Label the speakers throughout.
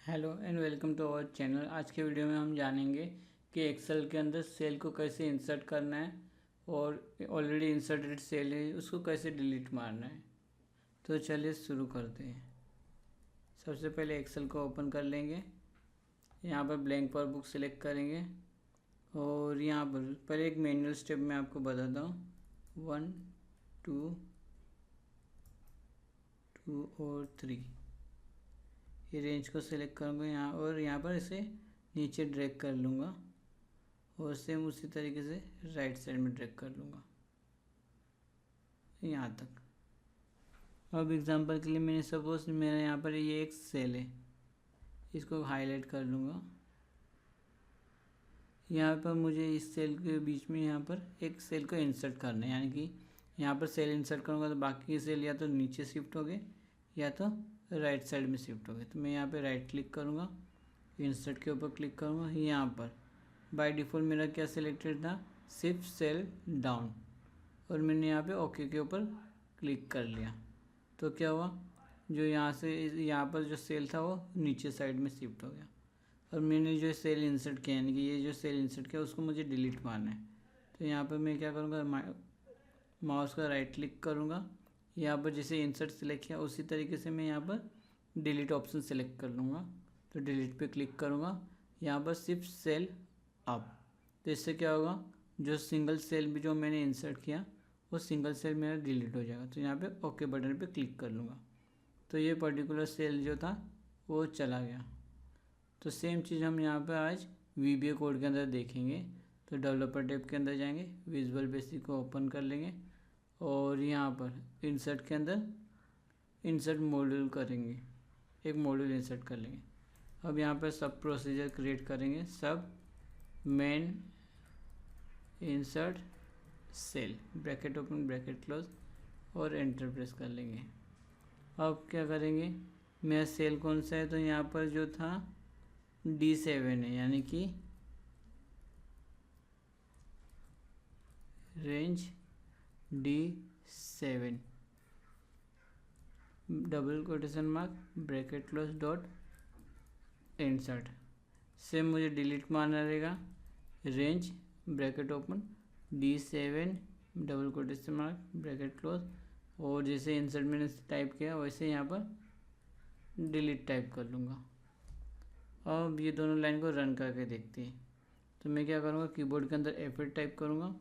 Speaker 1: Hello and welcome to our channel. आज के video में हम जानेंगे कि एक्सेल के अंदर सेल को कैसे इंसर्ट करना है और ऑलरेडी इंसर्टेड सेल है उसको कैसे डिलीट मारना है। तो चलिए शुरू करते हैं। सबसे पहले एक्सेल को ओपन कर लेंगे। यहाँ पर ब्लैंक पर बुक सेलेक्ट करेंगे और यहाँ पर पहले एक मैनुअल स्टेप मैं आपको बताता हूँ। 1 2 2 और 3 ये रेंज को सिलेक्ट करूँगा यहाँ और यहाँ पर इसे नीचे ड्रैग कर लूँगा और सेम उसी तरीके से राइट साइड में ड्रैग कर लूँगा यहाँ तक। अब एग्जांपल के लिए मैंने सपोज मेरा यहाँ पर ये एक सेल है, इसको हाईलाइट कर लूँगा। यहाँ पर मुझे इस सेल के बीच में यहाँ पर एक सेल को इंसर्ट करना है, यानी कि यहाँ पर सेल इंसर्ट करूँगा तो बाकी सेल या तो नीचे शिफ्ट हो गए या तो राइट साइड में शिफ्ट हो गए। तो मैं यहाँ पे राइट क्लिक करूँगा, इंसर्ट के ऊपर क्लिक करूँगा। यहाँ पर बाय डिफ़ॉल्ट मेरा क्या सिलेक्टेड था, शिफ्ट सेल डाउन, और मैंने यहाँ पे ओके के ऊपर क्लिक कर लिया। तो क्या हुआ, जो यहाँ से यहाँ पर जो सेल था वो नीचे साइड में शिफ्ट हो गया और मैंने जो सेल इंसर्ट किया यानी कि ये जो सेल इंसर्ट किया उसको मुझे डिलीट मारना है। तो यहाँ पर मैं क्या करूँगा, माउस का राइट क्लिक करूँगा, यहाँ पर जैसे इंसर्ट सेलेक्ट किया उसी तरीके से मैं यहाँ पर डिलीट ऑप्शन सेलेक्ट कर लूँगा। तो डिलीट पे क्लिक करूँगा, यहाँ पर शिफ्ट सेल अप। तो इससे क्या होगा, जो सिंगल सेल भी जो मैंने इंसर्ट किया वो सिंगल सेल मेरा डिलीट हो जाएगा। तो यहाँ पे ओके बटन पे क्लिक कर लूँगा तो ये पर्टिकुलर सेल जो था वो चला गया। तो सेम चीज़ हम यहाँ पे आज VBA कोड के अंदर देखेंगे। तो डेवलपर टैब के अंदर जाएंगे, विजुअल बेसिक को ओपन कर लेंगे और यहाँ पर इंसर्ट के अंदर इंसर्ट मॉड्यूल करेंगे, एक मॉड्यूल इंसर्ट कर लेंगे। अब यहाँ पर सब प्रोसीजर क्रिएट करेंगे, sub main insert cell bracket open bracket close और एंटर प्रेस कर लेंगे। अब क्या करेंगे, मेरा सेल कौन सा है, तो यहाँ पर जो था D7 है, यानी कि range D7 double quotation mark bracket close dot insert. से मुझे डिलीट मारना रहेगा, range bracket open D7 double quotation mark bracket close, और जैसे इंसर्ट मैंने टाइप किया वैसे यहाँ पर डिलीट टाइप कर लूँगा। अब ये दोनों लाइन को रन करके देखते हैं। तो मैं क्या करूँगा, कीबोर्ड के अंदर F8 टाइप करूँगा,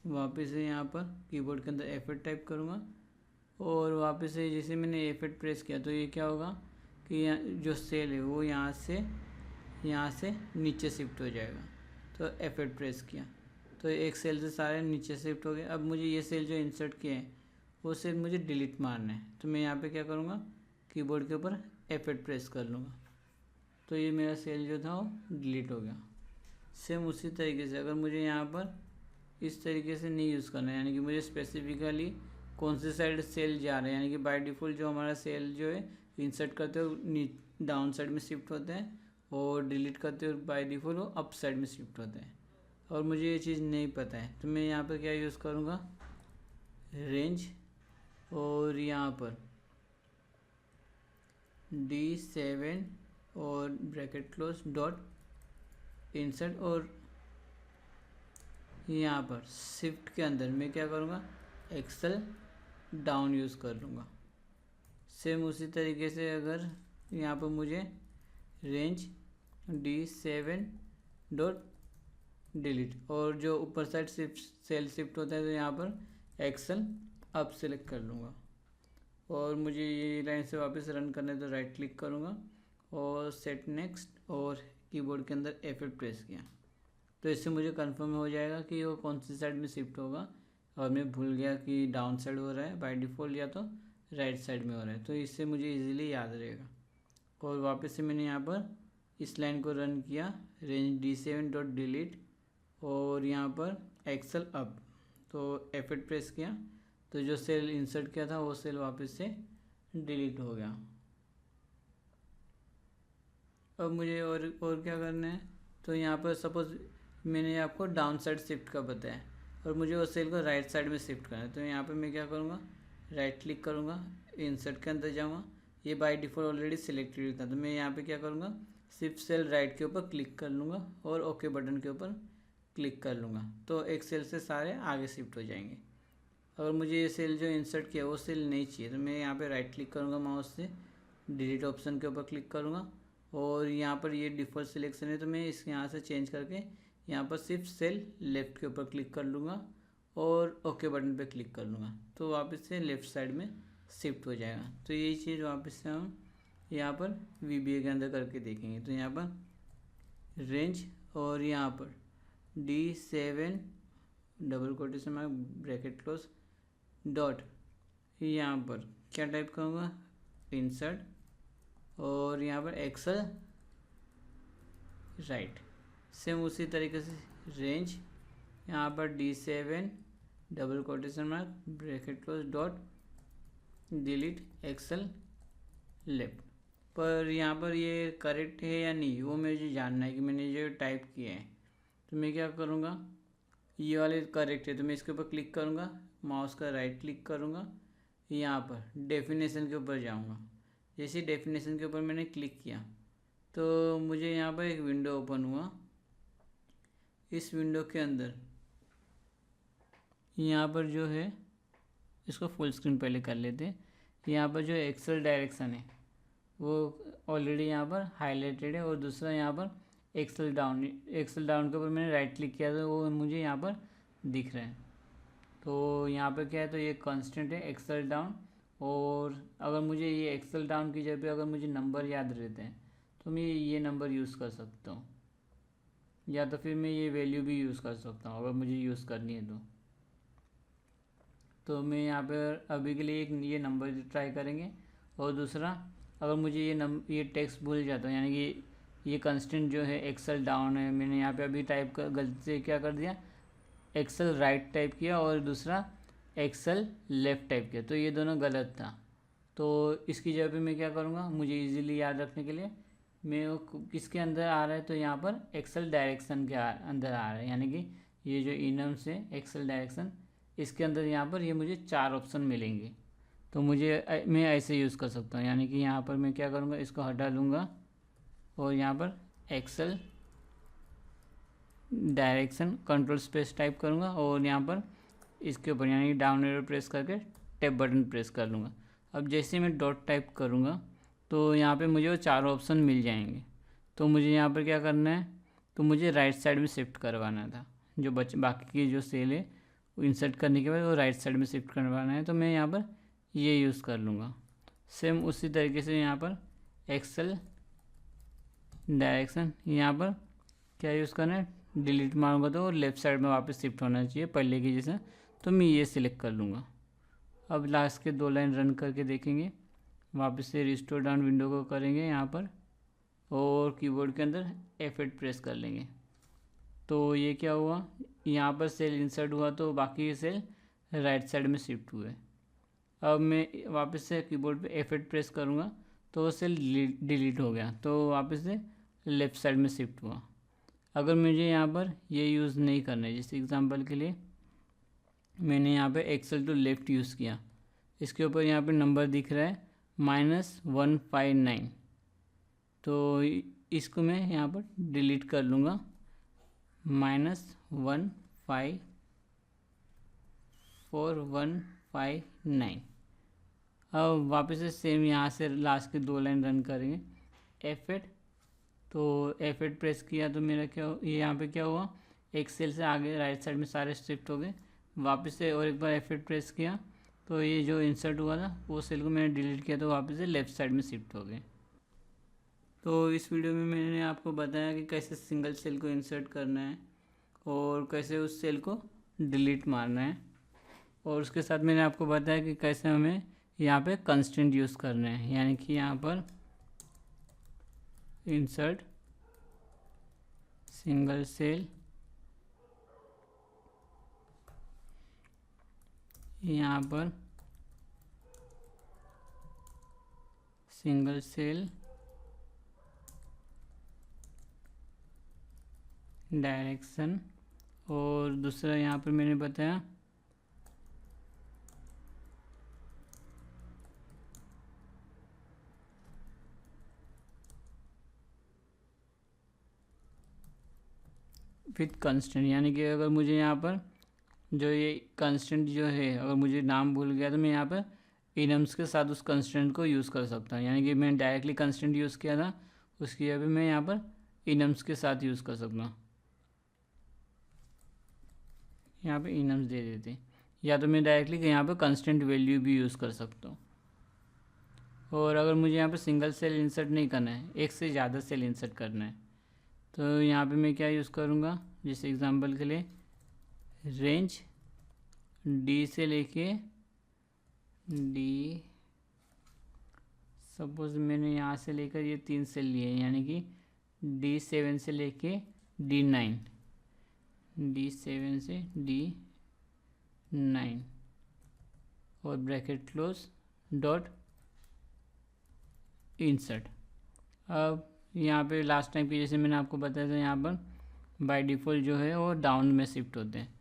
Speaker 1: वापस से यहाँ पर कीबोर्ड के अंदर F8 टाइप करूँगा और वापस से जैसे मैंने F8 प्रेस किया तो ये क्या होगा कि जो सेल है वो यहाँ से नीचे शिफ्ट हो जाएगा। तो F8 प्रेस किया तो एक सेल से सारे नीचे शिफ्ट हो गए। अब मुझे ये सेल जो इंसर्ट किए हैं वो सेल मुझे डिलीट मारना है। तो मैं यहाँ पे क्या करूँगा, कीबोर्ड के ऊपर F8 प्रेस कर लूँगा तो ये मेरा सेल जो था वो डिलीट हो गया। सेम उसी तरीके से अगर मुझे यहाँ पर इस तरीके से नहीं यूज़ करना है, यानी कि मुझे स्पेसिफिकली कौन सी साइड सेल जा रहे हैं, यानी कि बाय डिफ़ॉल्ट जो हमारा सेल जो है इंसर्ट करते हो डाउन साइड में शिफ्ट होते हैं और डिलीट करते हो बाय डिफ़ॉल्ट वो अप साइड में शिफ्ट होते हैं, और मुझे ये चीज़ नहीं पता है। तो मैं यहाँ पर क्या यूज़ करूँगा, रेंज और यहाँ पर D7 और ब्रैकेट क्लोज डॉट इंसर्ट, और यहाँ पर शिफ्ट के अंदर मैं क्या करूँगा, एक्सेल डाउन यूज़ कर लूँगा। सेम उसी तरीके से अगर यहाँ पर मुझे रेंज D7 डॉट डिलीट, और जो ऊपर साइड सेल शिफ्ट होता है तो यहाँ पर एक्सेल अप सेलेक्ट कर लूँगा और मुझे ये लाइन से वापस रन करना है तो राइट क्लिक करूँगा और सेट नेक्स्ट और कीबोर्ड के अंदर F8 प्रेस किया। तो इससे मुझे कंफर्म हो जाएगा कि वो कौन सी साइड में शिफ्ट होगा, और मैं भूल गया कि डाउन साइड हो रहा है बाय डिफ़ॉल्ट या तो राइट साइड में हो रहा है। तो इससे मुझे इजीली याद रहेगा। और वापस से मैंने यहाँ पर इस लाइन को रन किया, रेंज D7 डॉट डिलीट और यहाँ पर एक्सेल अप, तो F8 प्रेस किया तो जो सेल इंसर्ट किया था वो सेल वापस से डिलीट हो गया। अब मुझे और क्या करना है, तो यहाँ पर सपोज मैंने आपको डाउन साइड शिफ्ट का बताया और मुझे उस सेल को राइट साइड में शिफ्ट करना है। तो यहाँ पर मैं क्या करूँगा, राइट क्लिक करूँगा, इंसर्ट के अंदर जाऊँगा, ये बाय डिफ़ॉल्ट ऑलरेडी सिलेक्टेड था। तो मैं यहाँ पे क्या करूँगा, शिफ्ट सेल राइट के ऊपर क्लिक कर लूँगा और ओके बटन के ऊपर क्लिक कर लूँगा, तो एक सेल से सारे आगे शिफ्ट हो जाएंगे। अगर मुझे ये सेल जो इंसर्ट किया वो सेल नहीं चाहिए तो मैं यहाँ पे राइट क्लिक करूँगा माउस से, डिलीट ऑप्शन के ऊपर क्लिक करूँगा और यहाँ पर ये डिफ़ॉल्ट सिलेक्शन है तो मैं इस यहाँ से चेंज करके यहाँ पर शिफ्ट सेल लेफ़्ट के ऊपर क्लिक कर लूँगा और ओके बटन पे क्लिक कर लूँगा, तो वापस से लेफ़्ट साइड में शिफ्ट हो जाएगा। तो यही चीज़ वापस से हम यहाँ पर VBA के अंदर करके देखेंगे। तो यहाँ पर रेंज और यहाँ पर D7 double quotation mark bracket close dot, यहाँ पर क्या टाइप करूँगा, इंसर्ट और यहाँ पर एक्सेल राइट। सेम उसी तरीके से रेंज, यहाँ पर D7 double quotation mark bracket close dot delete excel left. पर यहाँ पर ये करेक्ट है या नहीं वो मुझे जानना है कि मैंने जो टाइप किया है। तो मैं क्या करूँगा, ये वाले करेक्ट है तो मैं इसके ऊपर क्लिक करूँगा, माउस का राइट क्लिक करूँगा, यहाँ पर डेफिनेशन के ऊपर जाऊँगा। जैसे डेफिनेशन के ऊपर मैंने क्लिक किया तो मुझे यहाँ पर एक विंडो ओपन हुआ। इस विंडो के अंदर यहाँ पर जो है, इसको फुल स्क्रीन पहले कर लेते हैं। यहाँ पर जो एक्सेल डायरेक्शन है वो ऑलरेडी यहाँ पर हाईलाइटेड है और दूसरा यहाँ पर एक्सेल डाउन के ऊपर मैंने राइट क्लिक किया तो वो मुझे यहाँ पर दिख रहा है। तो यहाँ पर क्या है, तो ये कांस्टेंट है एक्सेल डाउन, और अगर मुझे ये एक्सेल डाउन की जगह पे अगर मुझे नंबर याद रहते हैं तो मैं ये नंबर यूज़ कर सकता हूँ, या तो फिर मैं ये वैल्यू भी यूज़ कर सकता हूँ अगर मुझे यूज़ करनी है तो मैं यहाँ पर अभी के लिए एक ये नंबर ट्राई करेंगे। और दूसरा, अगर मुझे ये टेक्स्ट भूल जाता हूँ, यानी कि ये कंस्टेंट जो है एक्सेल डाउन है, मैंने यहाँ पे अभी टाइप कर गलती से क्या कर दिया, एक्सेल राइट टाइप किया और दूसरा एक्सेल लेफ़्ट टाइप किया, तो ये दोनों गलत था। तो इसकी जगह पे मैं क्या करूँगा, मुझे इजीली याद रखने के लिए मैं वो किसके अंदर आ रहा है, तो यहाँ पर एक्सेल डायरेक्शन के अंदर आ रहा है, यानी कि ये जो इनम्स है एक्सेल डायरेक्शन, इसके अंदर यहाँ पर ये मुझे 4 ऑप्शन मिलेंगे। तो मैं ऐसे यूज़ कर सकता हूँ, यानी कि यहाँ पर मैं क्या करूँगा, इसको हटा लूँगा और यहाँ पर excel direction control space type करूँगा और यहाँ पर इसके ऊपर यानी कि डाउन एरो प्रेस करके टैब बटन प्रेस कर लूँगा। अब जैसे मैं डॉट टाइप करूँगा तो यहाँ पे मुझे वो 4 ऑप्शन मिल जाएंगे। तो मुझे यहाँ पर क्या करना है, तो मुझे राइट साइड में शिफ्ट करवाना था, जो बाकी की जो सेल है वो इंसर्ट करने के बाद वो राइट साइड में शिफ्ट करवाना है, तो मैं यहाँ पर ये यूज़ कर लूँगा। सेम उसी तरीके से यहाँ पर एक्सेल डायरेक्शन, यहाँ पर क्या यूज़ करना है, डिलीट मारूंगा तो लेफ़्ट साइड में वापस शिफ्ट होना चाहिए पहले की जैसे, तो मैं ये सिलेक्ट कर लूँगा। अब लास्ट के 2 लाइन रन करके देखेंगे, वापस से रिस्टोर डाउन विंडो को करेंगे यहाँ पर और कीबोर्ड के अंदर F8 प्रेस कर लेंगे। तो ये क्या हुआ, यहाँ पर सेल इंसर्ट हुआ तो बाकी के सेल राइट साइड में शिफ्ट हुए। अब मैं वापस से कीबोर्ड पे F8 प्रेस करूँगा तो वो सेल डिलीट हो गया, तो वापस से लेफ़्ट साइड में शिफ्ट हुआ। अगर मुझे यहाँ पर ये यूज़ नहीं करना है, जैसे एग्जांपल के लिए मैंने यहाँ पे एक्सेल टू लेफ़्ट यूज़ किया, इसके ऊपर यहाँ पे नंबर दिख रहा है -159, तो इसको मैं यहाँ पर डिलीट कर लूँगा, -154,159। अब वापस से सेम यहाँ से लास्ट के 2 लाइन रन करेंगे, F8, तो F8 प्रेस किया तो मेरा क्या यहाँ पे क्या हुआ, एक सेल से आगे राइट साइड में सारे शिफ्ट हो गए। वापस से और एक बार F8 प्रेस किया तो ये जो इंसर्ट हुआ था वो सेल को मैंने डिलीट किया तो वापस से लेफ़्ट साइड में शिफ्ट हो गए। तो इस वीडियो में मैंने आपको बताया कि कैसे सिंगल सेल को इंसर्ट करना है और कैसे उस सेल को डिलीट मारना है, और उसके साथ मैंने आपको बताया कि कैसे हमें यहाँ पे कंस्ट्रेंट यूज़ करना है, यानी कि यहाँ पर इंसर्ट सिंगल सेल, यहाँ पर सिंगल सेल डायरेक्शन, और दूसरा यहाँ पर मैंने बताया विथ कंस्टेंट, यानी कि अगर मुझे यहाँ पर जो ये कंस्टेंट जो है, अगर मुझे नाम भूल गया तो मैं यहाँ पर इनम्स के साथ उस कंस्टेंट को यूज़ कर सकता हूँ। यानी कि मैं डायरेक्टली कंस्टेंट यूज़ किया था, उसकी जगह मैं यहाँ पर इनम्स के साथ यूज़ कर सकता हूँ। यहाँ पे इनम्स दे देते, या तो मैं डायरेक्टली यहाँ पर कंस्टेंट वैल्यू भी यूज़ कर सकता हूँ। और अगर मुझे यहाँ पर सिंगल सेल इंसर्ट नहीं करना है, एक से ज़्यादा सेल इंसर्ट करना है, तो यहाँ पे मैं क्या यूज़ करूँगा, जैसे एग्जांपल के लिए रेंज डी से लेके डी, सपोज मैंने यहाँ से लेकर ये 3 सेल लिए हैं, यानी कि D7 से लेके D9, D7 से D9 और ब्रैकेट क्लोज डॉट इंसर्ट। अब यहाँ पे लास्ट टाइम की जैसे मैंने आपको बताया था, यहाँ पर बाय डिफ़ॉल्ट जो है वो डाउन में शिफ्ट होते हैं,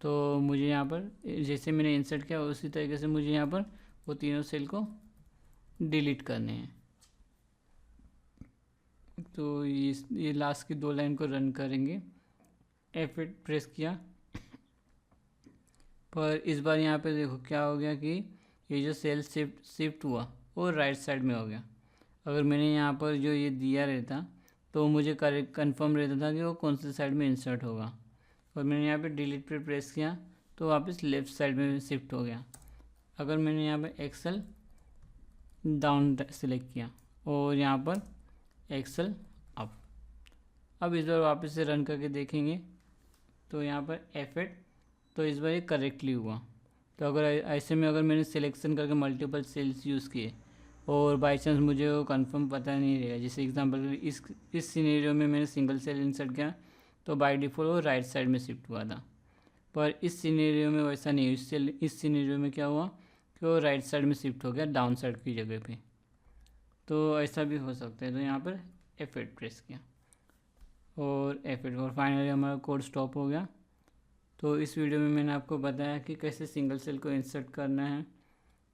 Speaker 1: तो मुझे यहाँ पर जैसे मैंने इंसर्ट किया उसी तरीके से मुझे यहाँ पर वो तीनों सेल को डिलीट करने हैं। तो ये लास्ट की 2 लाइन को रन करेंगे, F8 प्रेस किया, पर इस बार यहाँ पे देखो क्या हो गया कि ये जो सेल शिफ्ट हुआ वो राइट साइड में हो गया। अगर मैंने यहाँ पर जो ये दिया रहता तो मुझे करेक्ट कन्फर्म रहता था कि वो कौन से साइड में इंसर्ट होगा, और मैंने यहाँ पे डिलीट पे प्रेस किया तो वापस लेफ़्ट साइड में शिफ्ट हो गया। अगर मैंने यहाँ पे एक्सेल डाउन सेलेक्ट किया और यहाँ पर एक्सेल अप, अब इस बार वापस से रन करके देखेंगे तो यहाँ पर F8, तो इस बार ये करेक्टली हुआ। तो अगर ऐसे में अगर मैंने सिलेक्शन करके मल्टीपल सेल्स यूज़ किए और बाई चांस मुझे वो कंफर्म पता नहीं रहेगा, जैसे एग्जांपल इस सिनेरियो में मैंने सिंगल सेल इंसर्ट किया तो बाय डिफ़ॉल्ट वो राइट साइड में शिफ्ट हुआ था, पर इस सिनेरियो में वैसा नहीं, इस सिनेरियो में क्या हुआ कि वो राइट साइड में शिफ्ट हो गया डाउन साइड की जगह पे। तो ऐसा भी हो सकता है। तो यहाँ पर F8 प्रेस किया और F8 और फाइनली हमारा कोड स्टॉप हो गया। तो इस वीडियो में मैंने आपको बताया कि कैसे सिंगल सेल को इंसर्ट करना है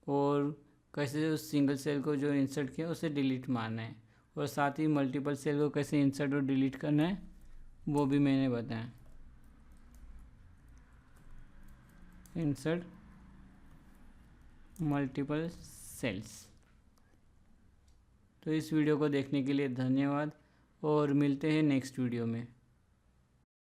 Speaker 1: और कैसे उस सिंगल सेल को जो इंसर्ट किया उसे डिलीट मारना है, और साथ ही मल्टीपल सेल को कैसे इंसर्ट और डिलीट करना है वो भी मैंने बताया। Insert multiple cells. तो इस वीडियो को देखने के लिए धन्यवाद और मिलते हैं नेक्स्ट वीडियो में।